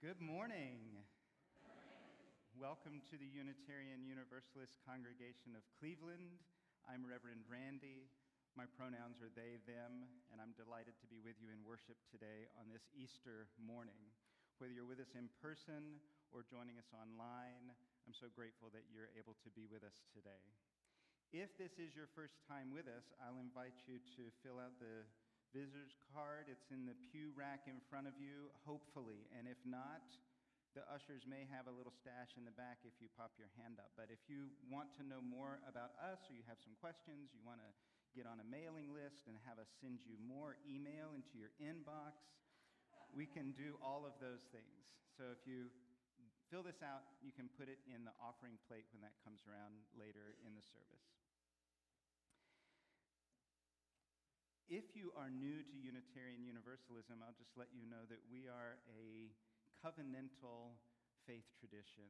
Good morning. Welcome to the Unitarian Universalist Congregation of Cleveland. I'm Reverend Randy. My pronouns are they, them, and I'm delighted to be with you in worship today on this Easter morning. Whether you're with us in person or joining us online, I'm so grateful that you're able to be with us today. If this is your first time with us, I'll invite you to fill out the visitor's card. It's in the pew rack in front of you, hopefully. And if not, the ushers may have a little stash in the back if you pop your hand up. But if you want to know more about us or you have some questions, you want to get on a mailing list and have us send you more email into your inbox, we can do all of those things. So if you fill this out, you can put it in the offering plate when that comes around later in the service. If you are new to Unitarian Universalism, I'll just let you know that we are a covenantal faith tradition.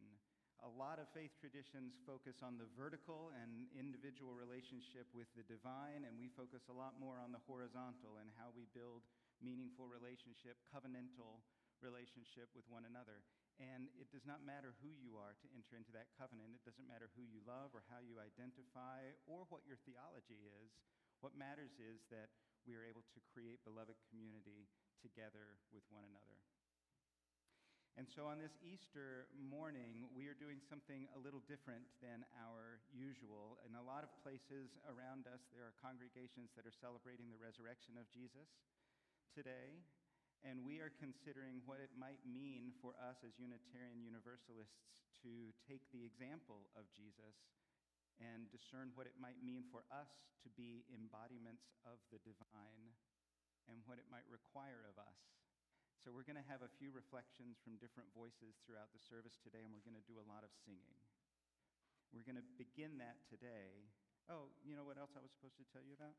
A lot of faith traditions focus on the vertical and individual relationship with the divine, and we focus a lot more on the horizontal and how we build meaningful relationship, covenantal relationship with one another. And it does not matter who you are to enter into that covenant. It doesn't matter who you love or how you identify or what your theology is. What matters is that we are able to create beloved community together with one another. And so on this Easter morning, we are doing something a little different than our usual. In a lot of places around us, there are congregations that are celebrating the resurrection of Jesus today. And we are considering what it might mean for us as Unitarian Universalists to take the example of Jesus and discern what it might mean for us to be embodiments of the divine and what it might require of us. So we're going to have a few reflections from different voices throughout the service today, and we're going to do a lot of singing. We're going to begin that today. Oh, you know what else I was supposed to tell you about?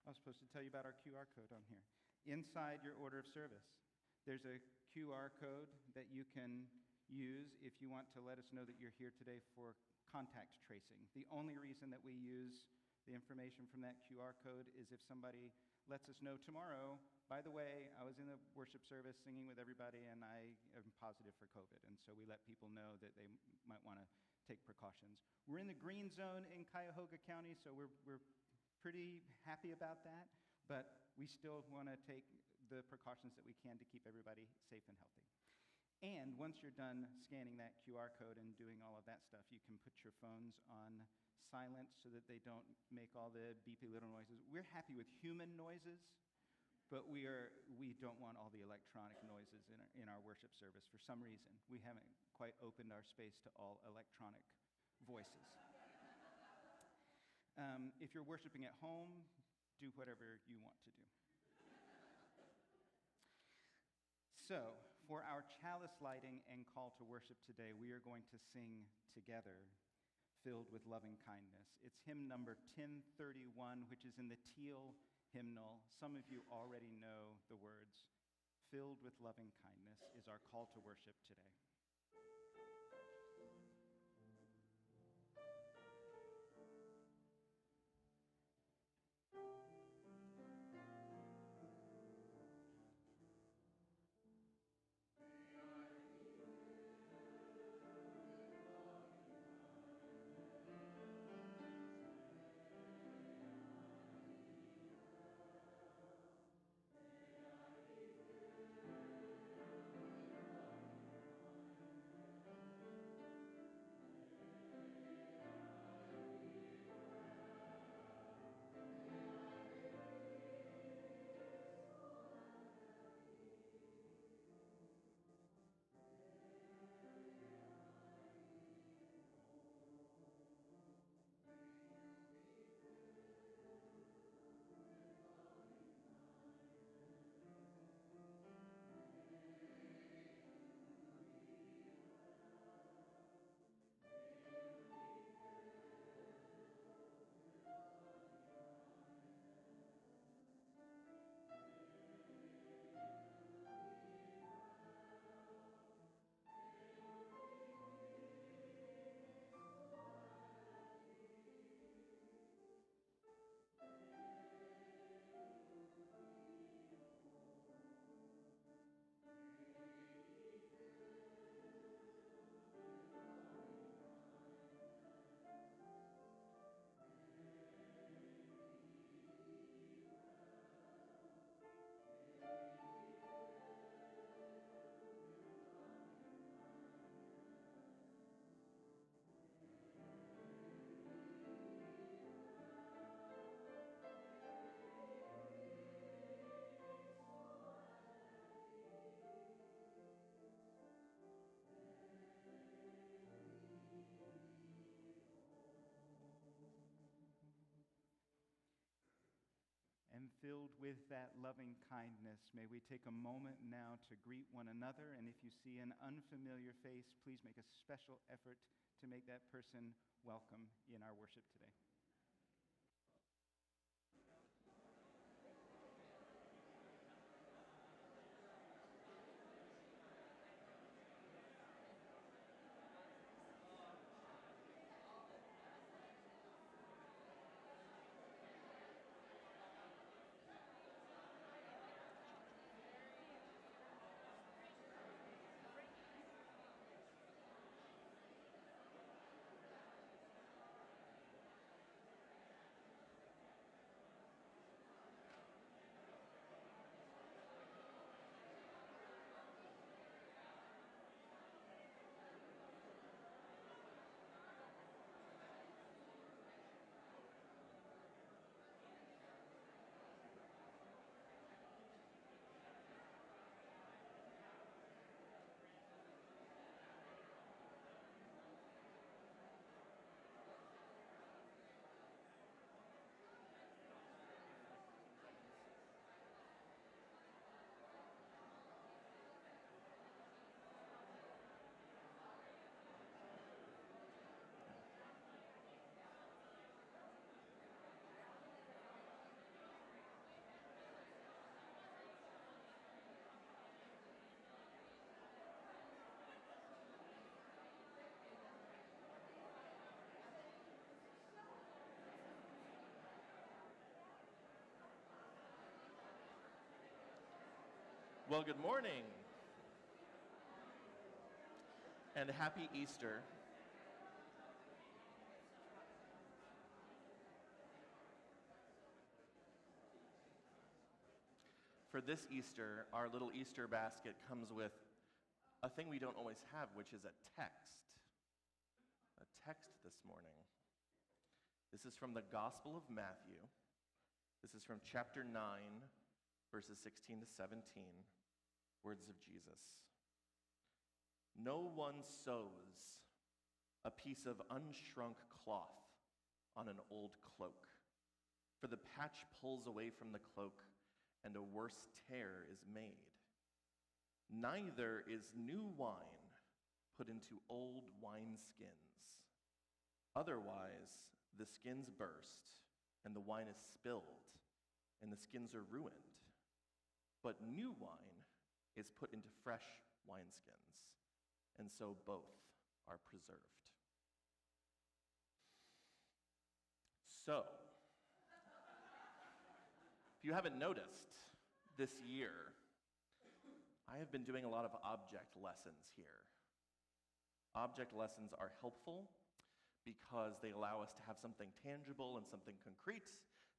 I was supposed to tell you about our QR code on here. Inside your order of service, there's a QR code that you can use if you want to let us know that you're here today for contact tracing. The only reason that we use the information from that QR code is if somebody lets us know tomorrow, by the way, I was in the worship service singing with everybody and I am positive for COVID. And so we let people know that they might want to take precautions. We're in the green zone in Cuyahoga County, so we're pretty happy about that, but we still want to take the precautions that we can to keep everybody safe and healthy. And once you're done scanning that QR code and doing all of that stuff, you can put your phones on silent so that they don't make all the beepy little noises. We're happy with human noises, but we don't want all the electronic noises in our worship service for some reason. We haven't quite opened our space to all electronic voices. If you're worshiping at home, do whatever you want to do. So, for our chalice lighting and call to worship today, we are going to sing together, Filled with Loving Kindness. It's hymn number 1031, which is in the teal hymnal. Some of you already know the words. Filled with Loving Kindness is our call to worship today. filled with that loving kindness, may we take a moment now to greet one another. And if you see an unfamiliar face, please make a special effort to make that person welcome in our worship today. Well, good morning, and happy Easter. For this Easter, our little Easter basket comes with a thing we don't always have, which is a text. A text this morning. This is from the Gospel of Matthew. This is from chapter 9, verses 16 to 17. Words of Jesus. No one sews a piece of unshrunk cloth on an old cloak, for the patch pulls away from the cloak, and a worse tear is made. Neither is new wine put into old wineskins. Otherwise, the skins burst, and the wine is spilled, and the skins are ruined. But new wine is put into fresh wineskins, and so both are preserved. So, if you haven't noticed, this year, I have been doing a lot of object lessons here. Object lessons are helpful because they allow us to have something tangible and something concrete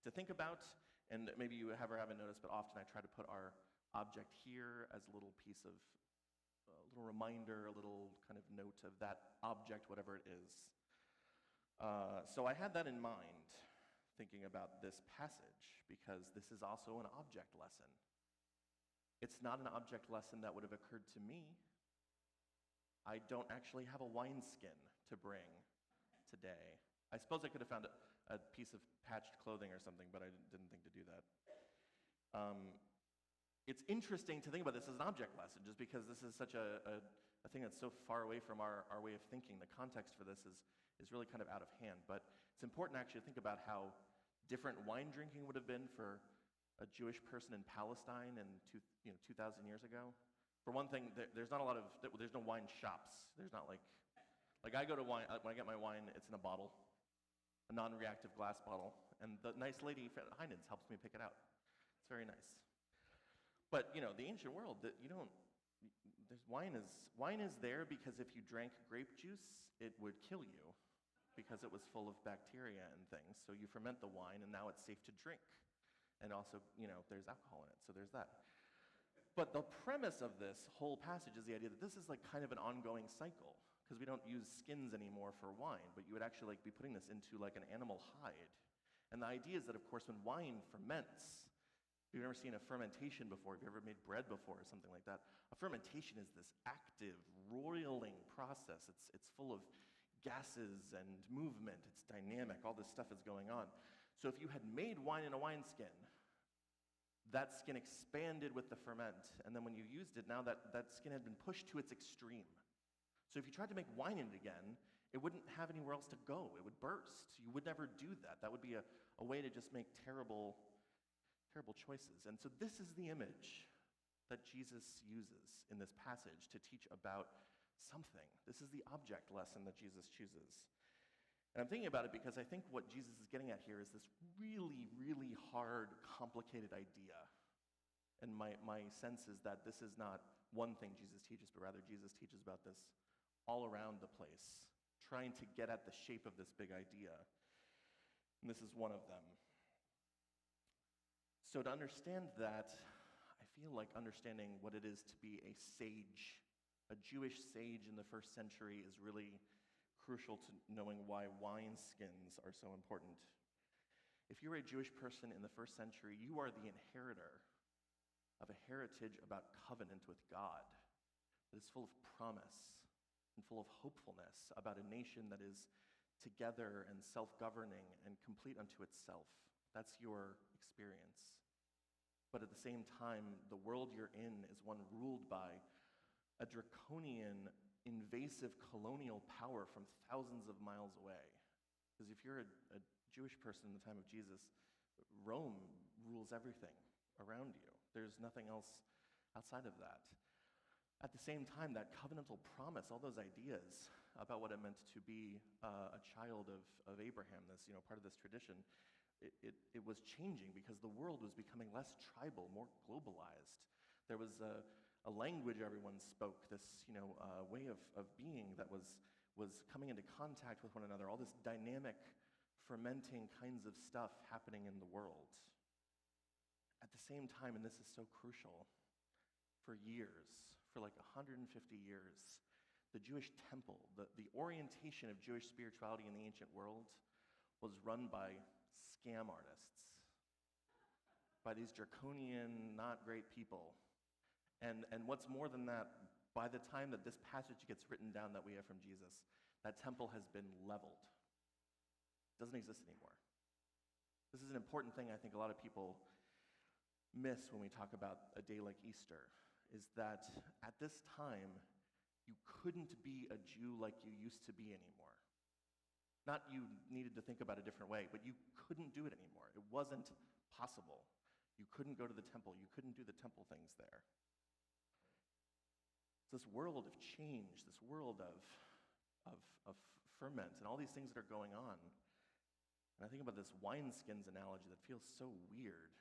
to think about. And maybe you haven't noticed, but often I try to put our object here as a little piece of, a little reminder, a little kind of note of that object, whatever it is. So I had that in mind, thinking about this passage, because this is also an object lesson. It's not an object lesson that would have occurred to me. I don't actually have a wineskin to bring today. I suppose I could have found a piece of patched clothing or something, but I didn't think to do that. It's interesting to think about this as an object lesson, just because this is such a thing that's so far away from our way of thinking. The context for this is really kind of out of hand. But it's important actually to think about how different wine drinking would have been for a Jewish person in Palestine in 2,000 years ago. For one thing, there's not a lot of, there's no wine shops. There's not like I go to wine, when I get my wine, it's in a bottle, a non-reactive glass bottle, and the nice lady at Heinen's helps me pick it out. It's very nice. But, the ancient world, wine is there because if you drank grape juice, it would kill you because it was full of bacteria and things. So you ferment the wine, and now it's safe to drink. And also, there's alcohol in it, so there's that. But the premise of this whole passage is the idea that this is like kind of an ongoing cycle, because we don't use skins anymore for wine, but you would actually be putting this into like an animal hide. And the idea is that, of course, when wine ferments, if you've ever seen a fermentation before, if you've ever made bread before or something like that, a fermentation is this active, roiling process. It's full of gases and movement. It's dynamic. All this stuff is going on. So if you had made wine in a wineskin, that skin expanded with the ferment, and then when you used it, now that skin had been pushed to its extreme. So if you tried to make wine in it again, it wouldn't have anywhere else to go. It would burst. You would never do that. That would be a way to just make terrible choices. And so this is the image that Jesus uses in this passage to teach about something. This is the object lesson that Jesus chooses. And I'm thinking about it because I think what Jesus is getting at here is this really, really hard, complicated idea. And my sense is that this is not one thing Jesus teaches, but rather Jesus teaches about this all around the place, trying to get at the shape of this big idea. And this is one of them. So to understand that, I feel like understanding what it is to be a sage, a Jewish sage in the first century, is really crucial to knowing why wineskins are so important. If you're a Jewish person in the first century, you are the inheritor of a heritage about covenant with God that is full of promise and full of hopefulness about a nation that is together and self-governing and complete unto itself. That's your experience. But at the same time, the world you're in is one ruled by a draconian, invasive colonial power from thousands of miles away. Because if you're a Jewish person in the time of Jesus, Rome rules everything around you. There's nothing else outside of that. At the same time, that covenantal promise, all those ideas about what it meant to be a child of Abraham, this part of this tradition, it was changing because the world was becoming less tribal, more globalized. There was a language everyone spoke, this way of being that was coming into contact with one another, all this dynamic, fermenting kinds of stuff happening in the world. At the same time, and this is so crucial, for years, for like 150 years, the Jewish temple, the orientation of Jewish spirituality in the ancient world was run by scam artists, by these draconian, not great people. And what's more than that, by the time that this passage gets written down that we have from Jesus, that temple has been leveled. It doesn't exist anymore. This is an important thing I think a lot of people miss when we talk about a day like Easter, is that at this time, you couldn't be a Jew like you used to be anymore. Not you needed to think about a different way, but you couldn't do it anymore. It wasn't possible. You couldn't go to the temple. You couldn't do the temple things there. This world of change, this world of ferment, and all these things that are going on. And I think about this wineskins analogy that feels so weird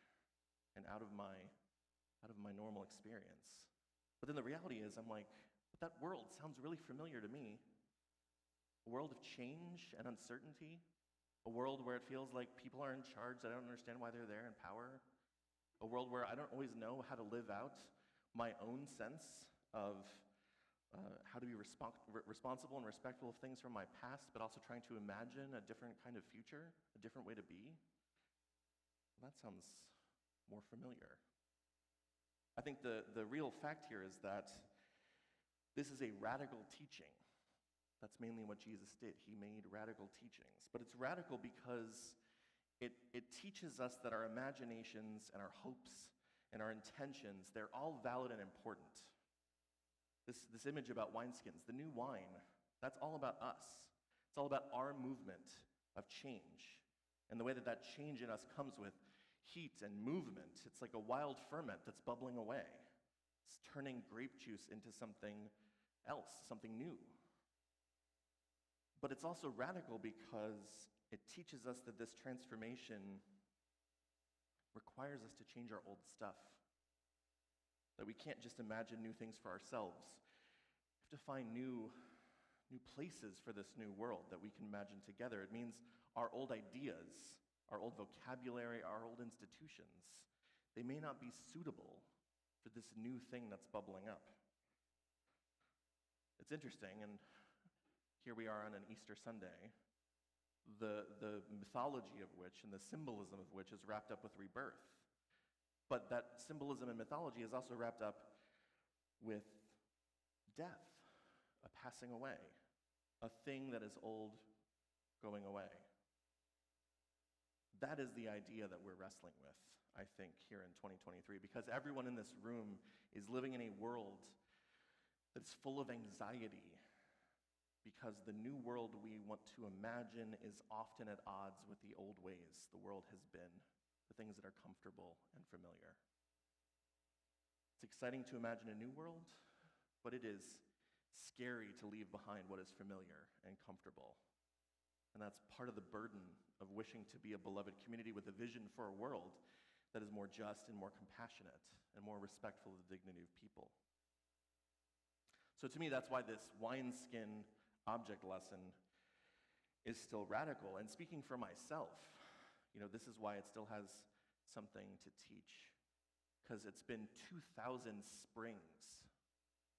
and out of my normal experience. But then the reality is, I'm like, but that world sounds really familiar to me. A world of change and uncertainty. A world where it feels like people are in charge that I don't understand why they're there in power. A world where I don't always know how to live out my own sense of how to be responsible and respectful of things from my past, but also trying to imagine a different kind of future, a different way to be. That sounds more familiar. I think the real fact here is that this is a radical teaching. That's mainly what Jesus did. He made radical teachings. But it's radical because it teaches us that our imaginations and our hopes and our intentions, they're all valid and important. This image about wineskins, the new wine, that's all about us. It's all about our movement of change and the way that change in us comes with heat and movement. It's like a wild ferment that's bubbling away. It's turning grape juice into something else, something new. But it's also radical because it teaches us that this transformation requires us to change our old stuff. That we can't just imagine new things for ourselves. We have to find new places for this new world that we can imagine together. It means our old ideas, our old vocabulary, our old institutions, they may not be suitable for this new thing that's bubbling up. It's interesting, and here we are on an Easter Sunday, the mythology of which and the symbolism of which is wrapped up with rebirth. But that symbolism and mythology is also wrapped up with death, a passing away, a thing that is old going away. That is the idea that we're wrestling with. I think, here in 2023, because everyone in this room is living in a world that's full of anxiety, because the new world we want to imagine is often at odds with the old ways the world has been, the things that are comfortable and familiar. It's exciting to imagine a new world, but it is scary to leave behind what is familiar and comfortable. And that's part of the burden of wishing to be a beloved community with a vision for a world that is more just and more compassionate and more respectful of the dignity of people. So to me, that's why this wineskin object lesson is still radical. And speaking for myself, this is why it still has something to teach. Because it's been 2,000 springs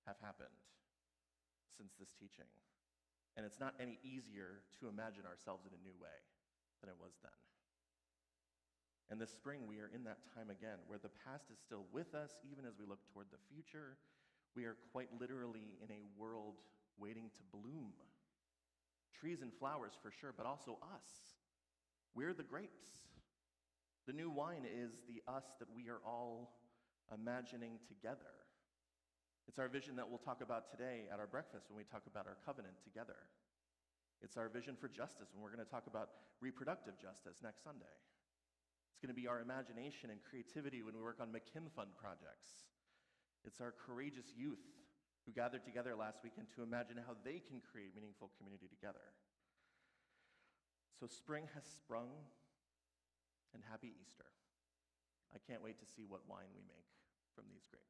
have happened since this teaching. And it's not any easier to imagine ourselves in a new way than it was then. And this spring, we are in that time again, where the past is still with us, even as we look toward the future. We are quite literally in a world waiting to bloom. Trees and flowers for sure, but also us. We're the grapes. The new wine is the us that we are all imagining together. It's our vision that we'll talk about today at our breakfast when we talk about our covenant together. It's our vision for justice when we're going to talk about reproductive justice next Sunday. It's going to be our imagination and creativity when we work on McKim Fund projects. It's our courageous youth who gathered together last weekend to imagine how they can create meaningful community together. So spring has sprung, and happy Easter. I can't wait to see what wine we make from these grapes.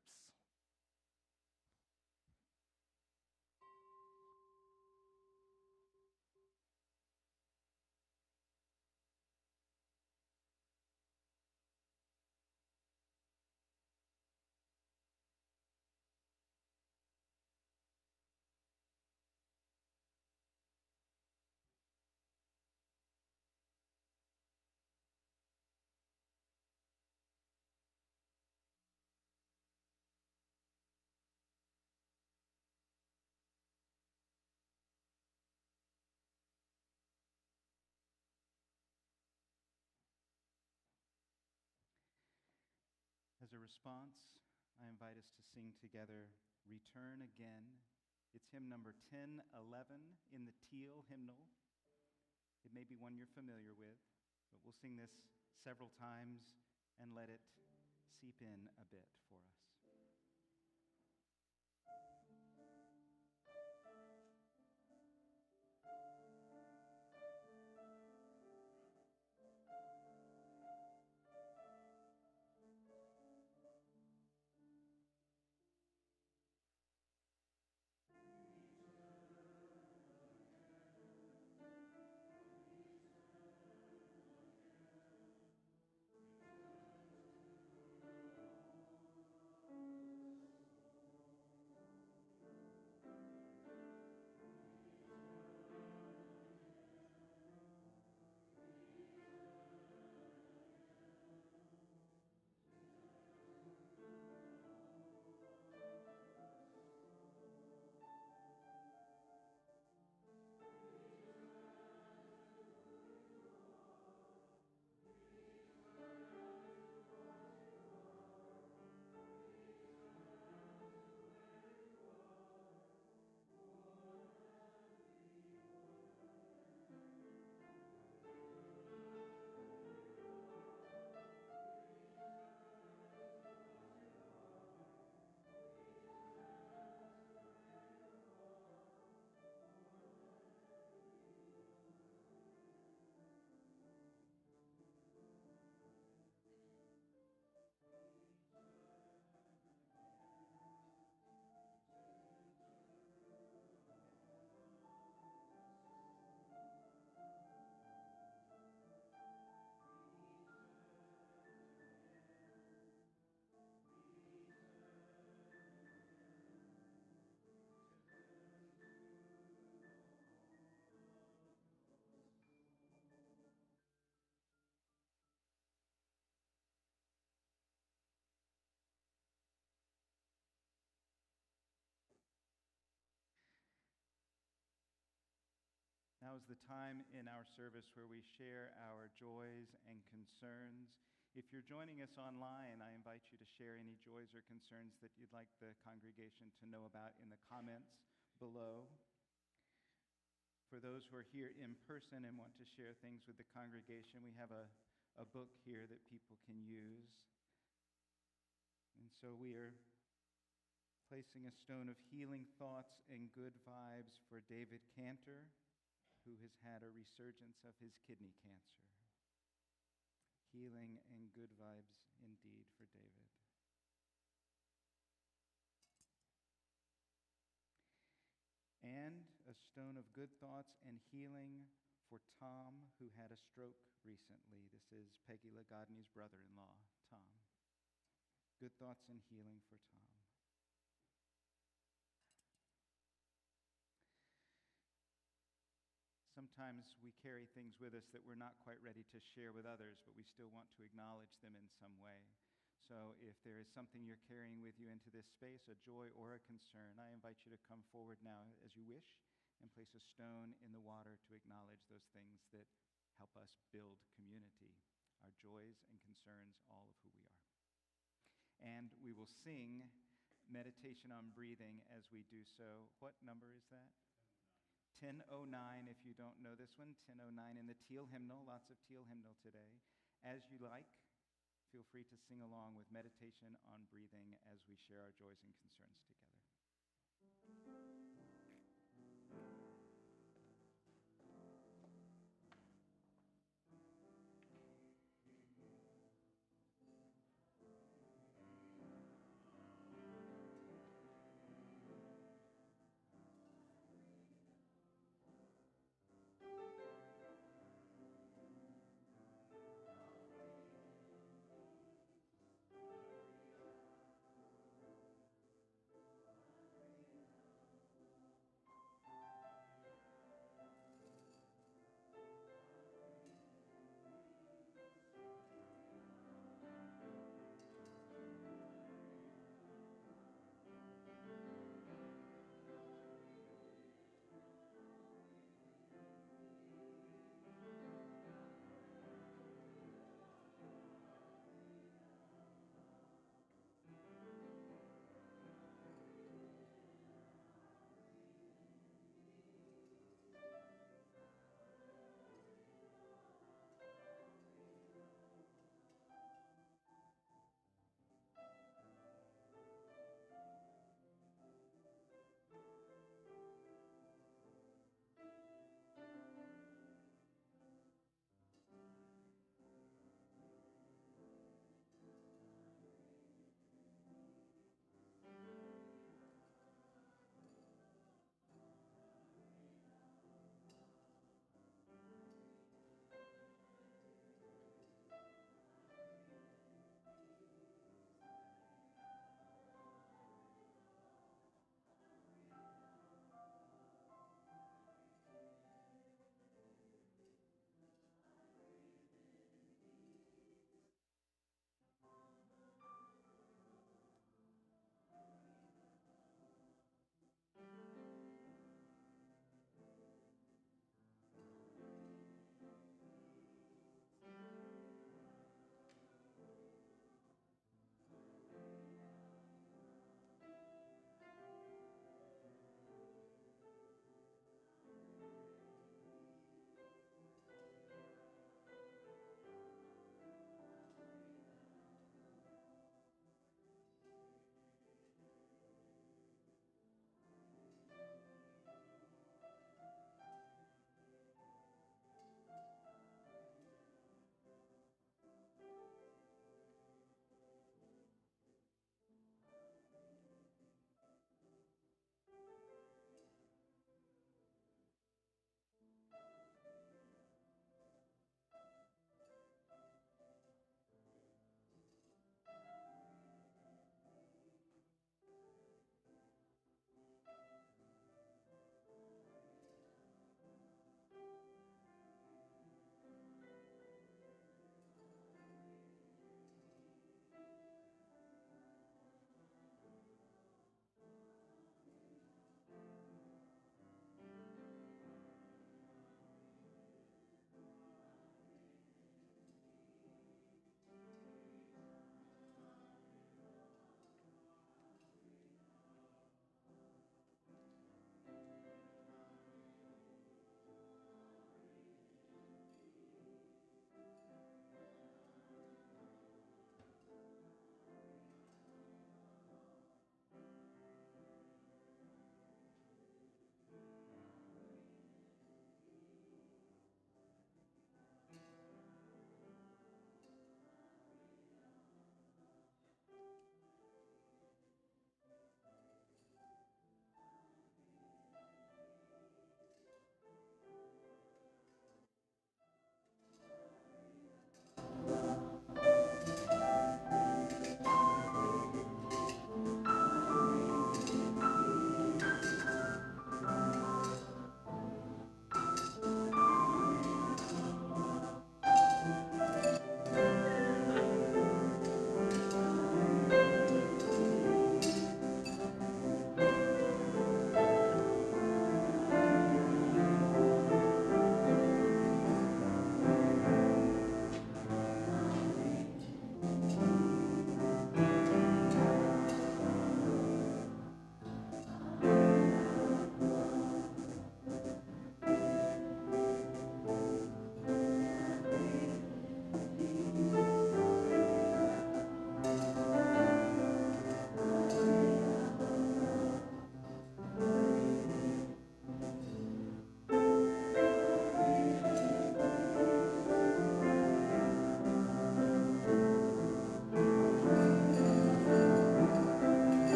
As a response, I invite us to sing together, Return Again. It's hymn number 1011 in the teal hymnal. It may be one you're familiar with, but we'll sing this several times and let it seep in a bit for us. Now is the time in our service where we share our joys and concerns. If you're joining us online, I invite you to share any joys or concerns that you'd like the congregation to know about in the comments below. For those who are here in person and want to share things with the congregation, we have a book here that people can use. And so we are placing a stone of healing thoughts and good vibes for David Cantor, who has had a resurgence of his kidney cancer. Healing and good vibes indeed for David. And a stone of good thoughts and healing for Tom, who had a stroke recently. This is Peggy Lagodny's brother-in-law, Tom. Good thoughts and healing for Tom. Sometimes we carry things with us that we're not quite ready to share with others, but we still want to acknowledge them in some way. So if there is something you're carrying with you into this space, a joy or a concern, I invite you to come forward now as you wish and place a stone in the water to acknowledge those things that help us build community, our joys and concerns, all of who we are. And we will sing meditation on breathing as we do so. What number is that? 1009, if you don't know this one, 1009 in the teal hymnal, lots of teal hymnal today. As you like, feel free to sing along with meditation on breathing as we share our joys and concerns together.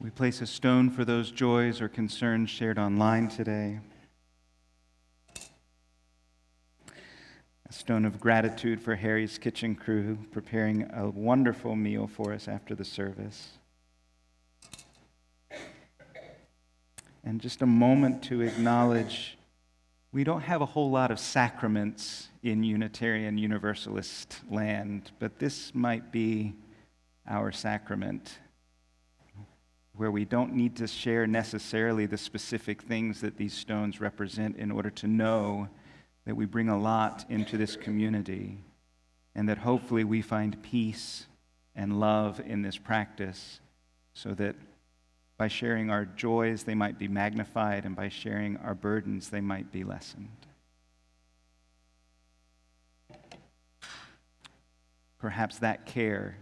We place a stone for those joys or concerns shared online today. A stone of gratitude for Harry's kitchen crew preparing a wonderful meal for us after the service. And just a moment to acknowledge we don't have a whole lot of sacraments in Unitarian Universalist land, but this might be our sacrament, where we don't need to share necessarily the specific things that these stones represent in order to know that we bring a lot into this community, and that hopefully we find peace and love in this practice, so that by sharing our joys, they might be magnified, and by sharing our burdens, they might be lessened. Perhaps that care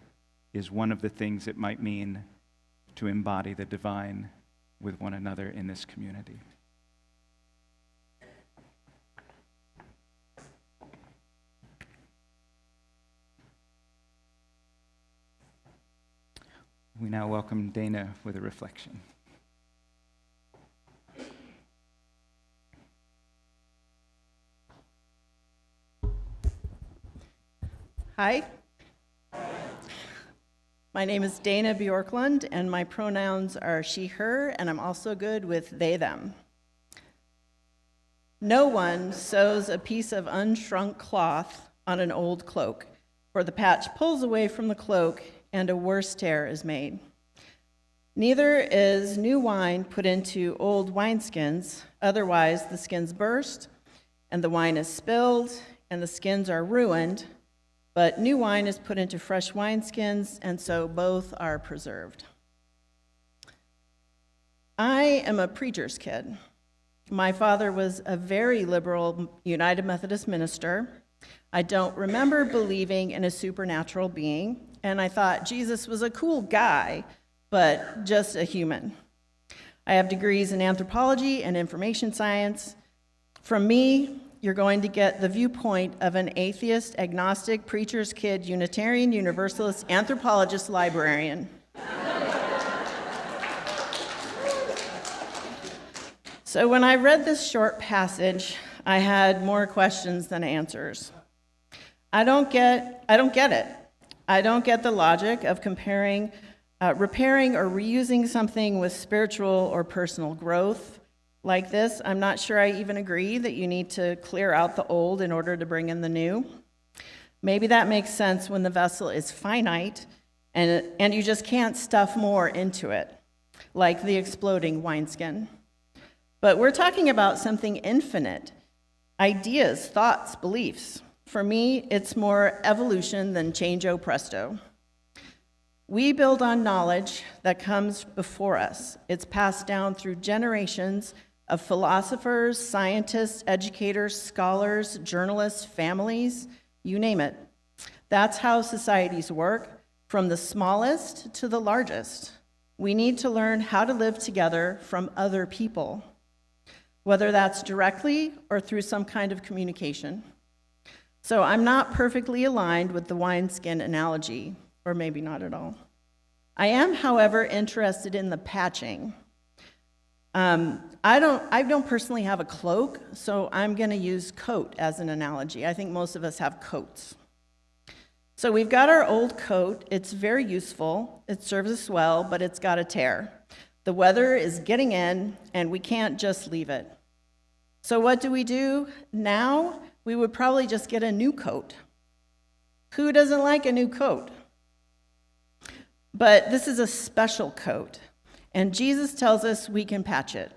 is one of the things it might mean to embody the divine with one another in this community. We now welcome Dana with a reflection. Hi. My name is Dana Bjorklund, and my pronouns are she, her, and I'm also good with they, them. No one sews a piece of unshrunk cloth on an old cloak, for the patch pulls away from the cloak and a worse tear is made. Neither is new wine put into old wineskins, otherwise the skins burst, and the wine is spilled, and the skins are ruined, but new wine is put into fresh wineskins, and so both are preserved. I am a preacher's kid. My father was a very liberal United Methodist minister. I don't remember believing in a supernatural being, and I thought Jesus was a cool guy, but just a human. I have degrees in anthropology and information science. From me, you're going to get the viewpoint of an atheist, agnostic, preacher's kid, Unitarian, Universalist, anthropologist, librarian. So when I read this short passage, I had more questions than answers. I don't get it. I don't get the logic of comparing, repairing or reusing something with spiritual or personal growth like this. I'm not sure I even agree that you need to clear out the old in order to bring in the new. Maybe that makes sense when the vessel is finite and you just can't stuff more into it, like the exploding wineskin. But we're talking about something infinite, ideas, thoughts, beliefs. For me, it's more evolution than change o presto. We build on knowledge that comes before us. It's passed down through generations of philosophers, scientists, educators, scholars, journalists, families, you name it. That's how societies work, from the smallest to the largest. We need to learn how to live together from other people, whether that's directly or through some kind of communication. So I'm not perfectly aligned with the wineskin analogy, or maybe not at all. I am, however, interested in the patching. I don't personally have a cloak, so I'm going to use coat as an analogy. I think most of us have coats. So we've got our old coat. It's very useful. It serves us well, but it's got a tear. The weather is getting in, and we can't just leave it. So what do we do now? We would probably just get a new coat. Who doesn't like a new coat? But this is a special coat, and Jesus tells us we can patch it,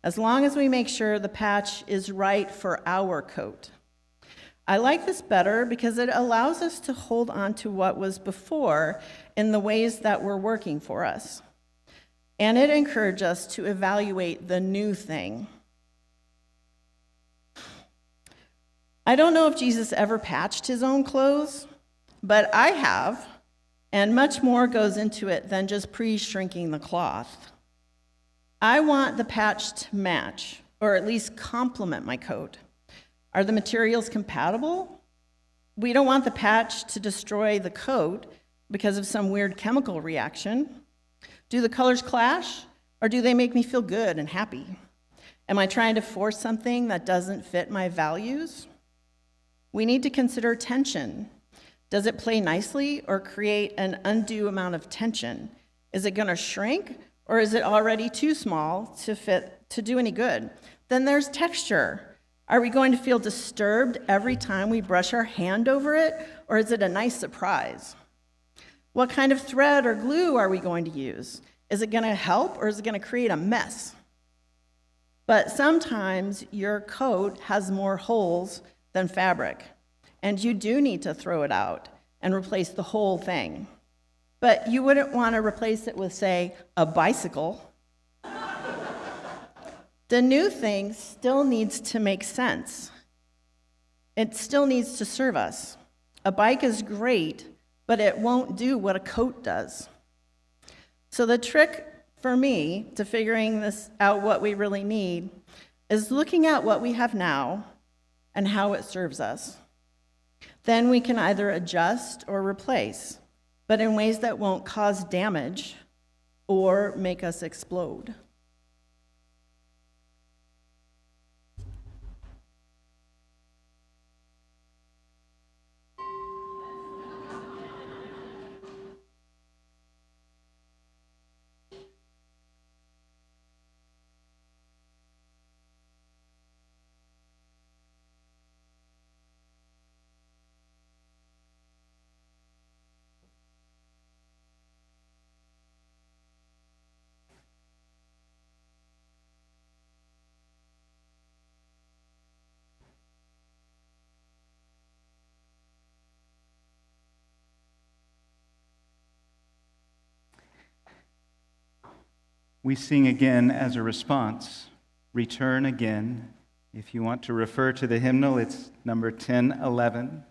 as long as we make sure the patch is right for our coat. I like this better because it allows us to hold on to what was before in the ways that were working for us. And it encourages us to evaluate the new thing. I don't know if Jesus ever patched his own clothes, but I have, and much more goes into it than just pre-shrinking the cloth. I want the patch to match, or at least complement my coat. Are the materials compatible? We don't want the patch to destroy the coat because of some weird chemical reaction. Do the colors clash, or do they make me feel good and happy? Am I trying to force something that doesn't fit my values? We need to consider tension. Does it play nicely or create an undue amount of tension? Is it going to shrink, or is it already too small to fit to do any good? Then there's texture. Are we going to feel disturbed every time we brush our hand over it, or is it a nice surprise? What kind of thread or glue are we going to use? Is it going to help, or is it going to create a mess? But sometimes your coat has more holes than fabric, and you do need to throw it out and replace the whole thing. But you wouldn't want to replace it with, say, a bicycle. The new thing still needs to make sense. It still needs to serve us. A bike is great, but it won't do what a coat does. So the trick for me to figuring this out, what we really need, is looking at what we have now and how it serves us. Then we can either adjust or replace, but in ways that won't cause damage or make us explode. We sing again as a response, Return Again. If you want to refer to the hymnal, it's number 1011.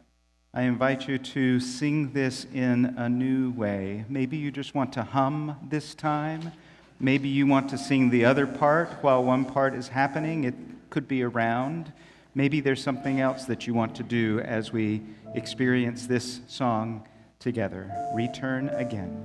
I invite you to sing this in a new way. Maybe you just want to hum this time. Maybe you want to sing the other part while one part is happening. It could be around. Maybe there's something else that you want to do as we experience this song together. Return Again.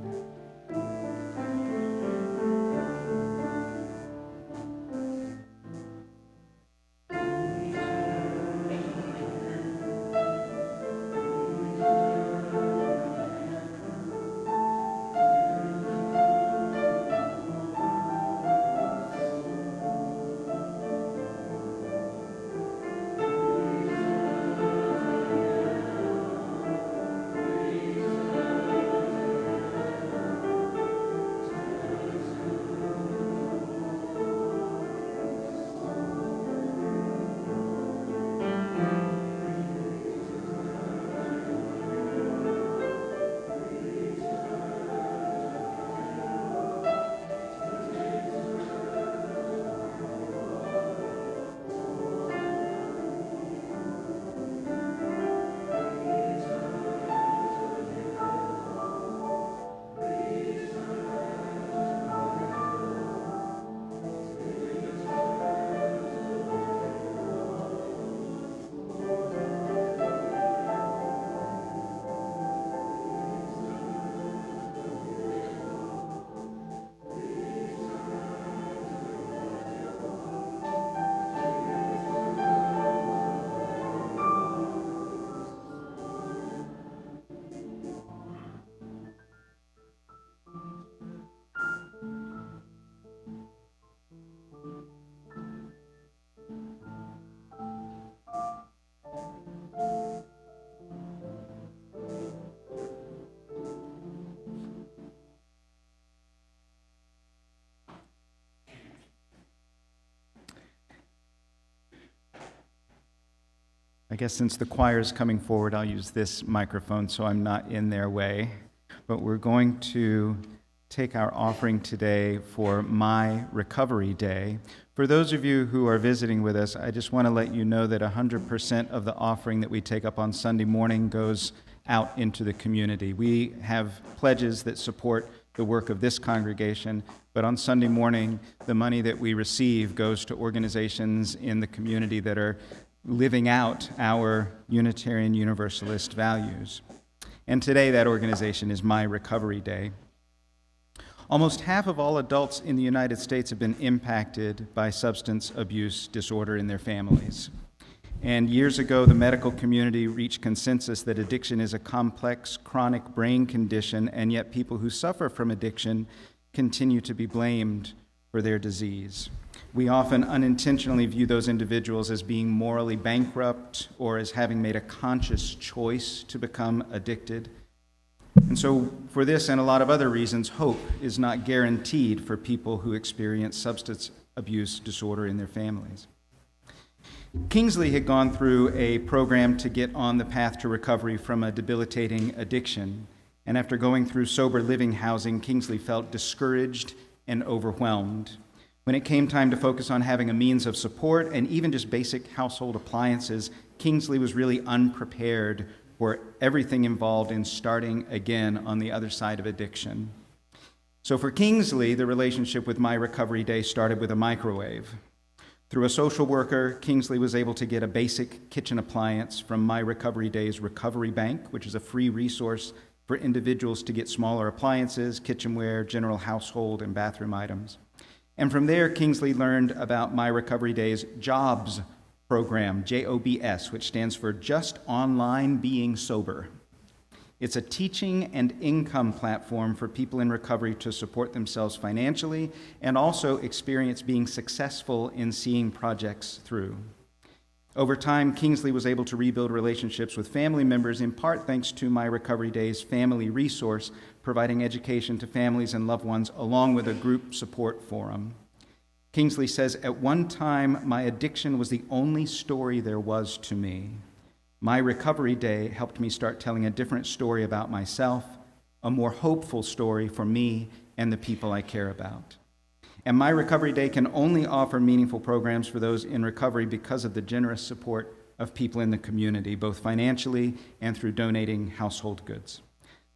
I guess since the choir is coming forward, I'll use this microphone so I'm not in their way. But we're going to take our offering today for My Recovery Day. For those of you who are visiting with us, I just want to let you know that 100% of the offering that we take up on Sunday morning goes out into the community. We have pledges that support the work of this congregation, but on Sunday morning, the money that we receive goes to organizations in the community that are living out our Unitarian Universalist values. And today that organization is My Recovery Day. Almost half of all adults in the United States have been impacted by substance abuse disorder in their families. And years ago, the medical community reached consensus that addiction is a complex, chronic brain condition, and yet people who suffer from addiction continue to be blamed for their disease. We often unintentionally view those individuals as being morally bankrupt or as having made a conscious choice to become addicted. And so for this and a lot of other reasons, hope is not guaranteed for people who experience substance abuse disorder in their families. Kingsley had gone through a program to get on the path to recovery from a debilitating addiction. And after going through sober living housing, Kingsley felt discouraged and overwhelmed. When it came time to focus on having a means of support and even just basic household appliances, Kingsley was really unprepared for everything involved in starting again on the other side of addiction. So for Kingsley, the relationship with My Recovery Day started with a microwave. Through a social worker, Kingsley was able to get a basic kitchen appliance from My Recovery Day's Recovery Bank, which is a free resource for individuals to get smaller appliances, kitchenware, general household, and bathroom items. And from there, Kingsley learned about My Recovery Day's JOBS program, JOBS, which stands for Just Online Being Sober. It's a teaching and income platform for people in recovery to support themselves financially and also experience being successful in seeing projects through. Over time, Kingsley was able to rebuild relationships with family members, in part thanks to My Recovery Day's family resource, providing education to families and loved ones, along with a group support forum. Kingsley says, "At one time, my addiction was the only story there was to me. My Recovery Day helped me start telling a different story about myself, a more hopeful story for me and the people I care about. And My Recovery Day can only offer meaningful programs for those in recovery because of the generous support of people in the community, both financially and through donating household goods.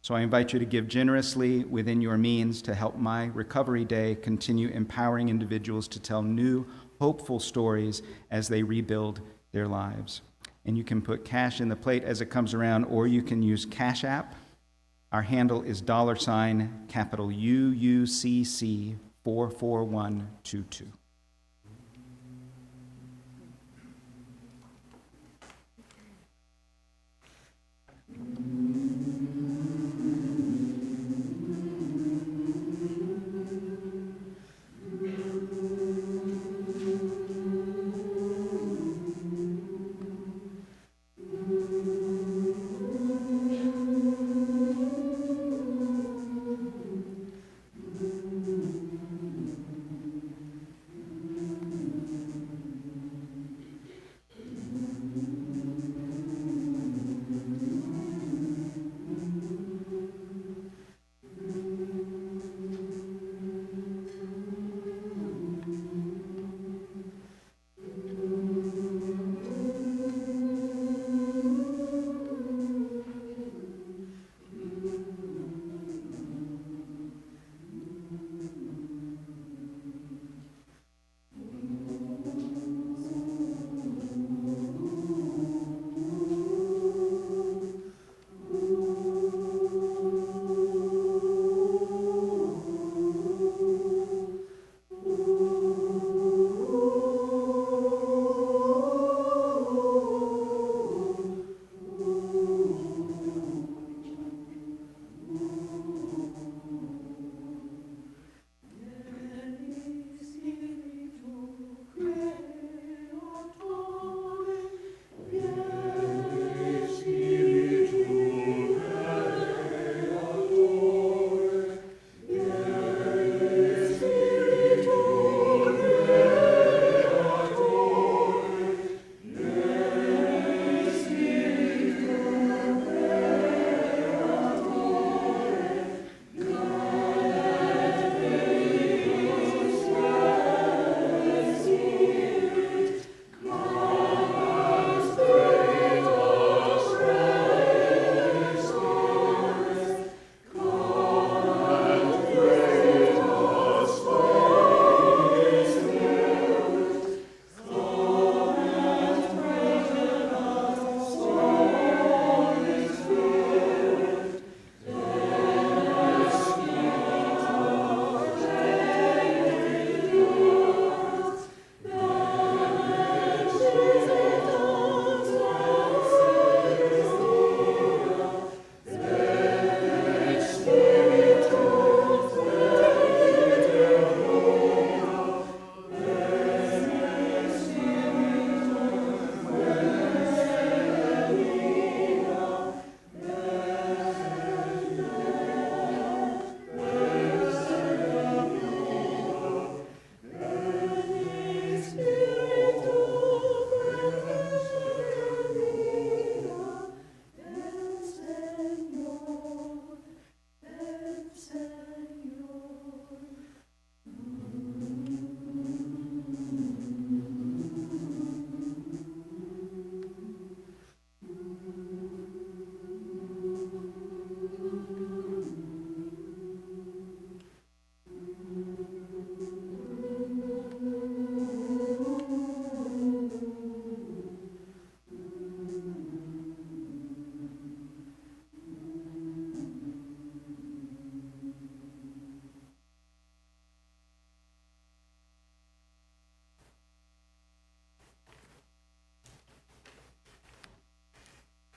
So I invite you to give generously within your means to help My Recovery Day continue empowering individuals to tell new, hopeful stories as they rebuild their lives." And you can put cash in the plate as it comes around, or you can use Cash App. Our handle is $capital UUCC 44122.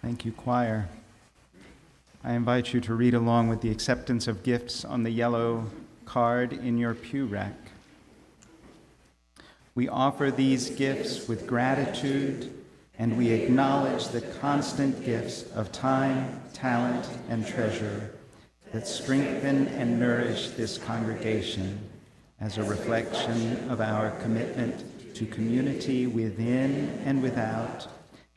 Thank you, choir. I invite you to read along with the acceptance of gifts on the yellow card in your pew rack. We offer these gifts with gratitude, and we acknowledge the constant gifts of time, talent, and treasure that strengthen and nourish this congregation as a reflection of our commitment to community within and without,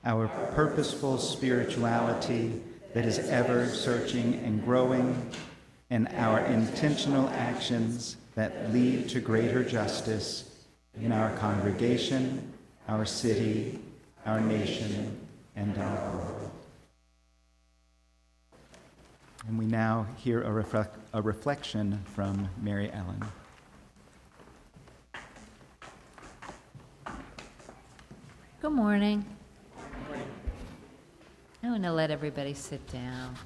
our purposeful spirituality that is ever searching and growing, and our intentional actions that lead to greater justice in our congregation, our city, our nation, and our world. And we now hear a reflection from Mary Allan. Good morning. I want to let everybody sit down.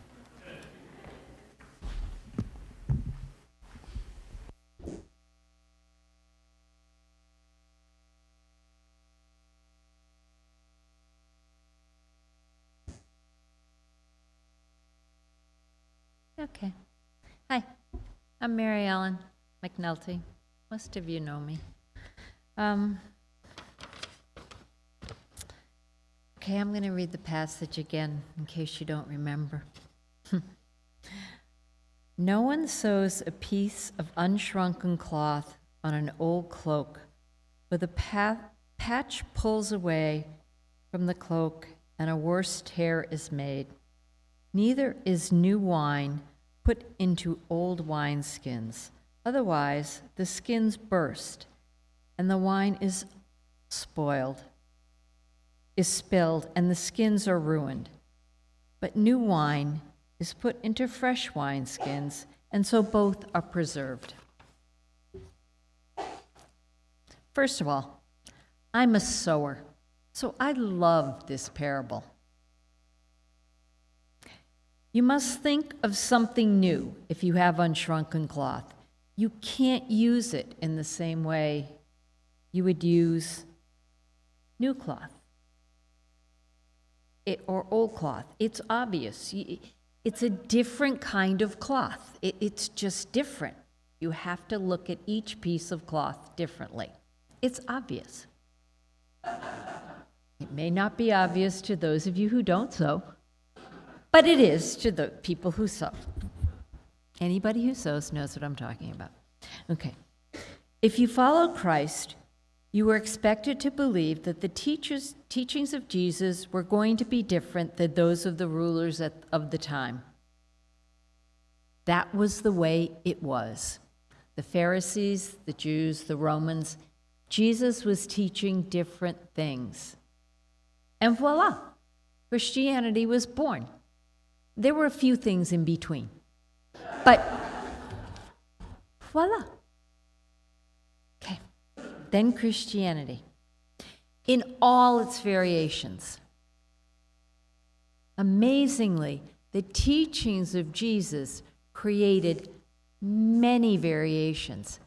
Okay. Hi, I'm Mary Allan McNulty. Most of you know me. Okay, I'm going to read the passage again in case you don't remember. No one sews a piece of unshrunken cloth on an old cloak, for the patch pulls away from the cloak and a worse tear is made. Neither is new wine put into old wineskins. Otherwise, the skins burst, and the wine is spilled, and the skins are ruined. But new wine is put into fresh wineskins, and so both are preserved. First of all, I'm a sewer, so I love this parable. You must think of something new if you have unshrunken cloth. You can't use it in the same way you would use new cloth. Or old cloth. It's obvious. It's a different kind of cloth. It's just different. You have to look at each piece of cloth differently. It's obvious. It may not be obvious to those of you who don't sew, but it is to the people who sew. Anybody who sews knows what I'm talking about. Okay. If you follow Christ, you were expected to believe that the teachings of Jesus were going to be different than those of the rulers of the time. That was the way it was. The Pharisees, the Jews, the Romans, Jesus was teaching different things. And voila, Christianity was born. There were a few things in between, but voila. Okay. Then Christianity, in all its variations. Amazingly, the teachings of Jesus created many variations.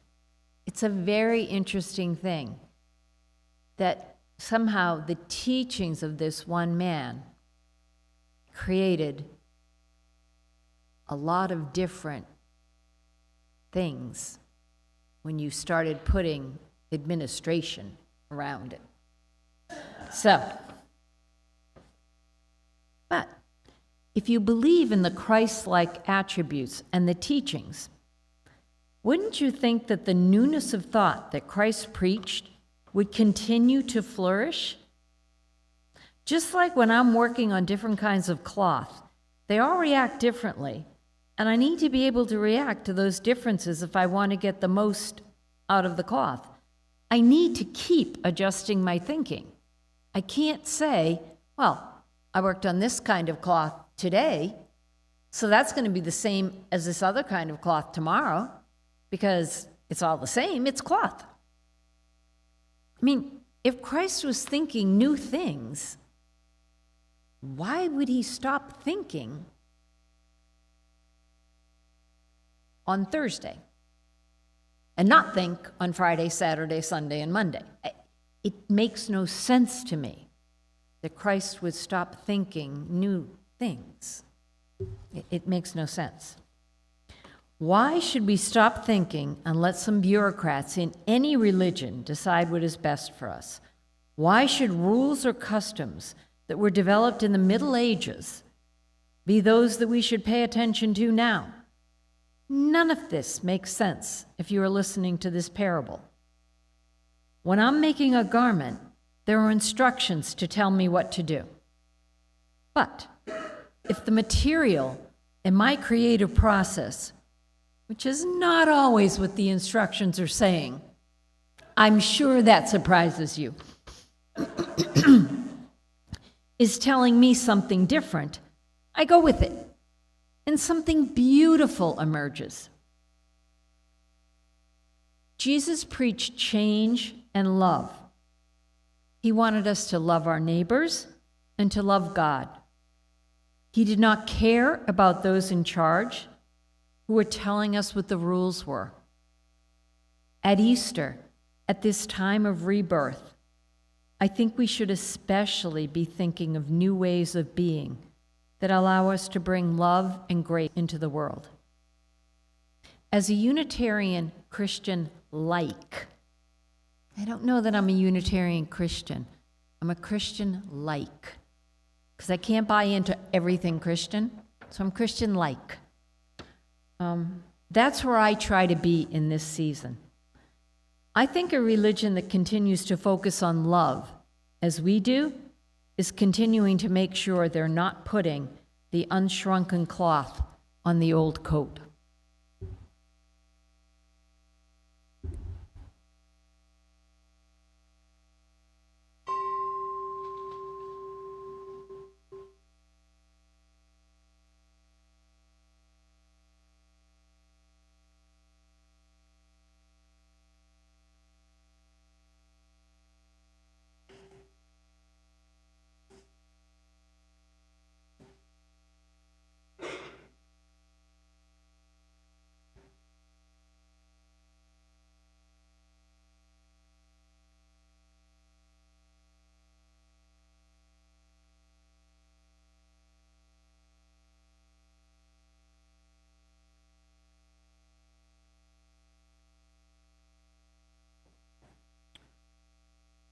It's a very interesting thing that somehow the teachings of this one man created a lot of different things when you started putting administration around it. But if you believe in the Christ-like attributes and the teachings, wouldn't you think that the newness of thought that Christ preached would continue to flourish? Just like when I'm working on different kinds of cloth, they all react differently, and I need to be able to react to those differences if I want to get the most out of the cloth. I need to keep adjusting my thinking. I can't say, well, I worked on this kind of cloth today, so that's going to be the same as this other kind of cloth tomorrow, because it's all the same, it's cloth. I mean, if Christ was thinking new things, why would he stop thinking on Thursday and not think on Friday, Saturday, Sunday, and Monday? It makes no sense to me. that Christ would stop thinking new things. It makes no sense. Why should we stop thinking and let some bureaucrats in any religion decide what is best for us? Why should rules or customs that were developed in the Middle Ages be those that we should pay attention to now? None of this makes sense if you are listening to this parable. When I'm making a garment, there are instructions to tell me what to do. But if the material in my creative process, which is not always what the instructions are saying, I'm sure that surprises you, is telling me something different, I go with it, and something beautiful emerges. Jesus preached change and love. He wanted us to love our neighbors and to love God. He did not care about those in charge who were telling us what the rules were. At Easter, at this time of rebirth, I think we should especially be thinking of new ways of being that allow us to bring love and grace into the world. As a Unitarian Christian like, I don't know that I'm a Unitarian Christian. I'm a Christian like, because I can't buy into everything Christian, so I'm Christian like. That's where I try to be in this season. I think a religion that continues to focus on love, as we do, is continuing to make sure they're not putting the unshrunken cloth on the old coat.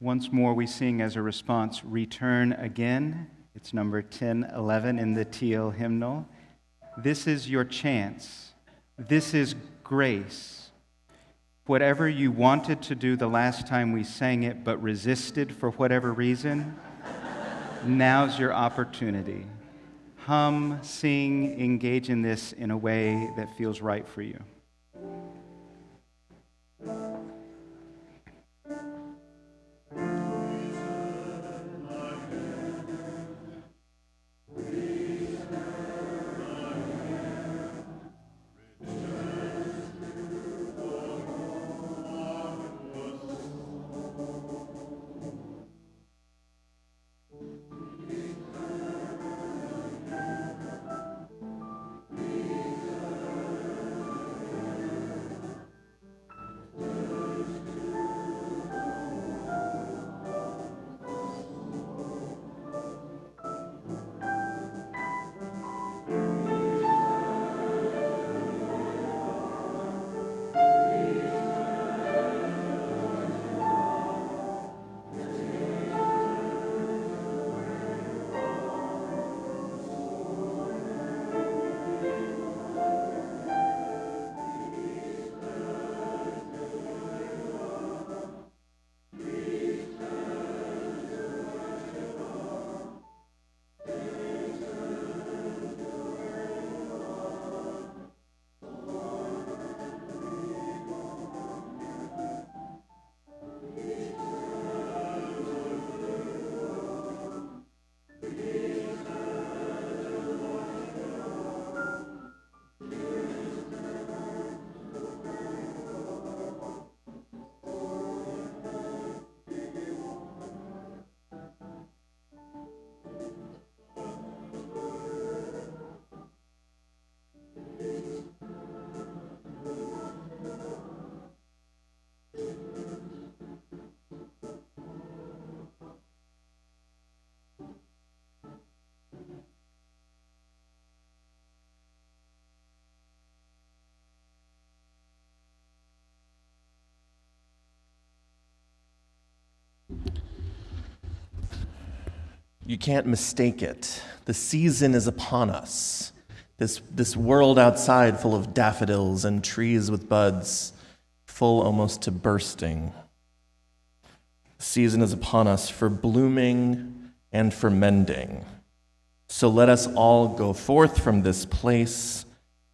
Once more we sing as a response, Return Again. It's number 1011 in the teal hymnal. This is your chance. This is grace. Whatever you wanted to do the last time we sang it but resisted for whatever reason, now's your opportunity. Hum, sing, engage in this in a way that feels right for you. You can't mistake it. The season is upon us. This world outside full of daffodils and trees with buds, full almost to bursting. The season is upon us for blooming and for mending. So let us all go forth from this place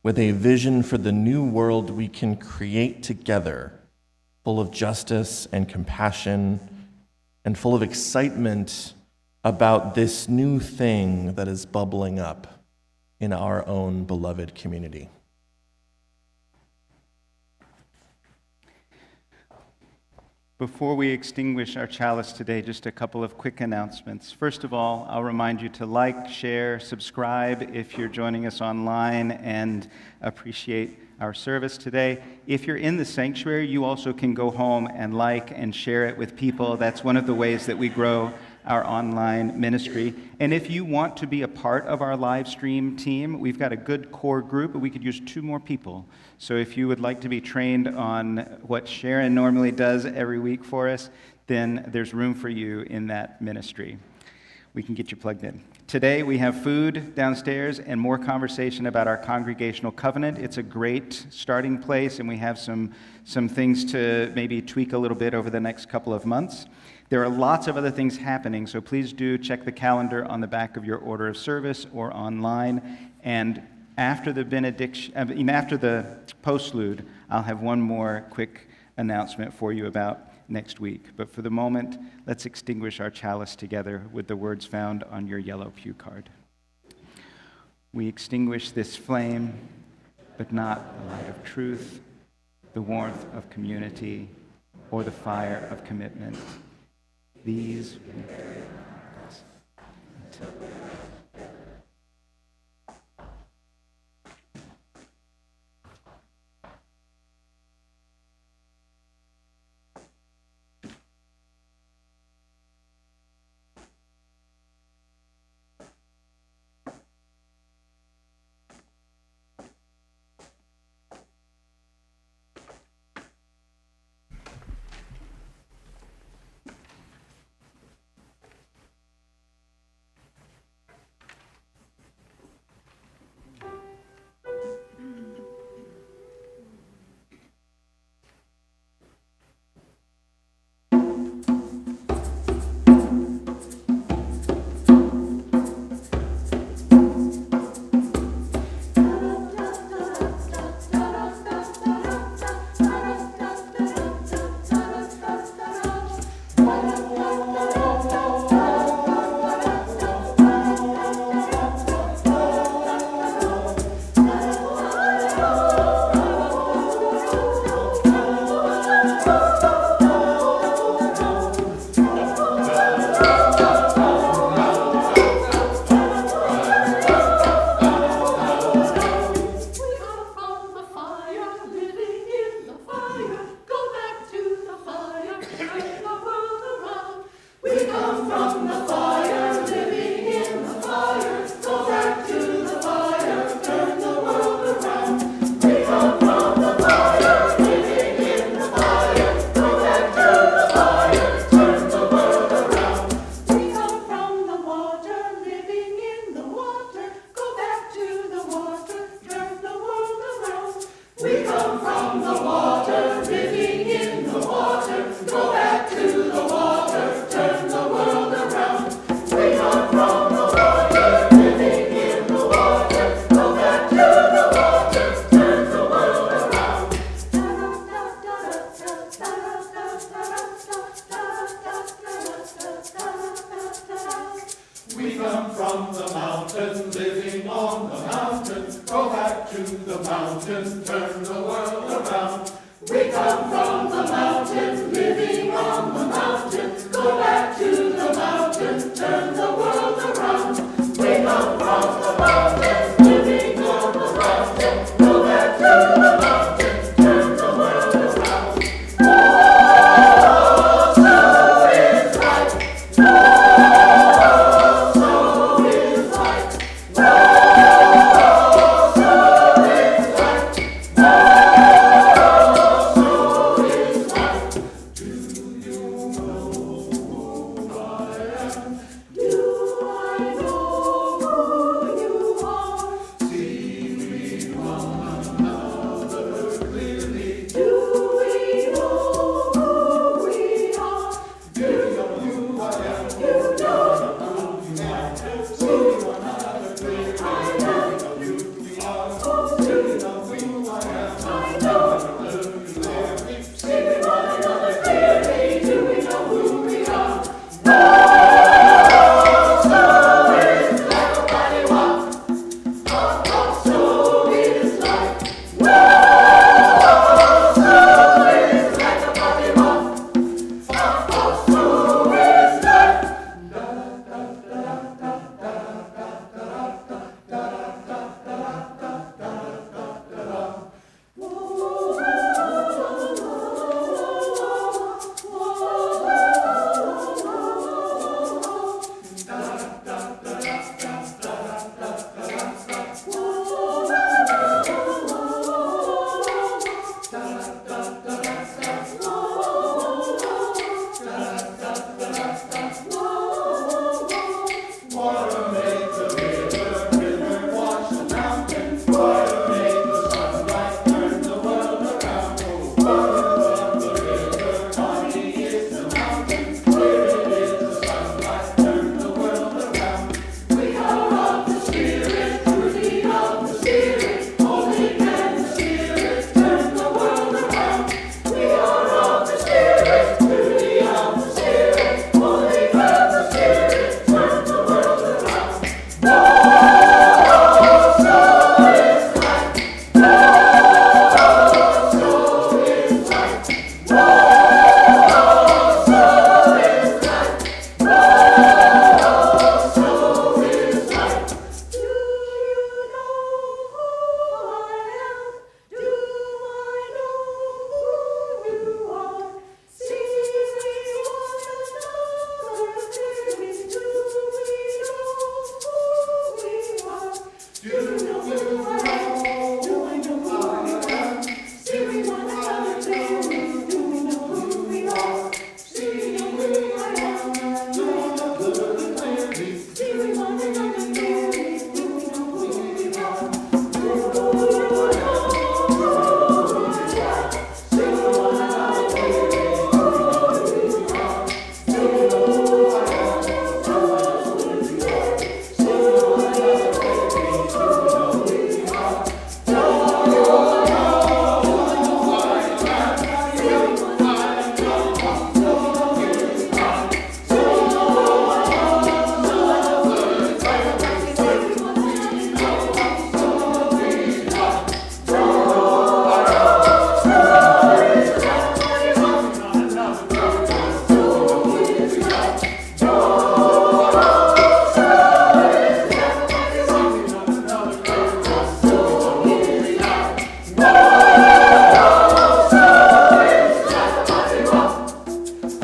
with a vision for the new world we can create together, full of justice and compassion, and full of excitement about this new thing that is bubbling up in our own beloved community. Before we extinguish our chalice today, just a couple of quick announcements. First of all, I'll remind you to like, share, subscribe if you're joining us online and appreciate our service today. If you're in the sanctuary, you also can go home and like and share it with people. That's one of the ways that we grow our online ministry. And if you want to be a part of our live stream team, we've got a good core group, but we could use 2 more people. So if you would like to be trained on what Sharon normally does every week for us, then there's room for you in that ministry. We can get you plugged in. Today we have food downstairs and more conversation about our congregational covenant. It's a great starting place, and we have some things to maybe tweak a little bit over the next couple of months. There are lots of other things happening, so please do check the calendar on the back of your order of service or online. And after the after the postlude, I'll have one more quick announcement for you about next week. But for the moment, let's extinguish our chalice together with the words found on your yellow pew card. We extinguish this flame, but not the light of truth, the warmth of community, or the fire of commitment. These we carry among us until You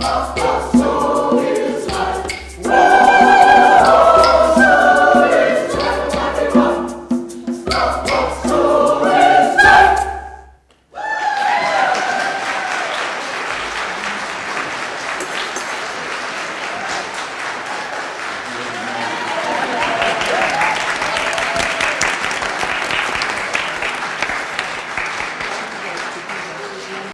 Cross, cross,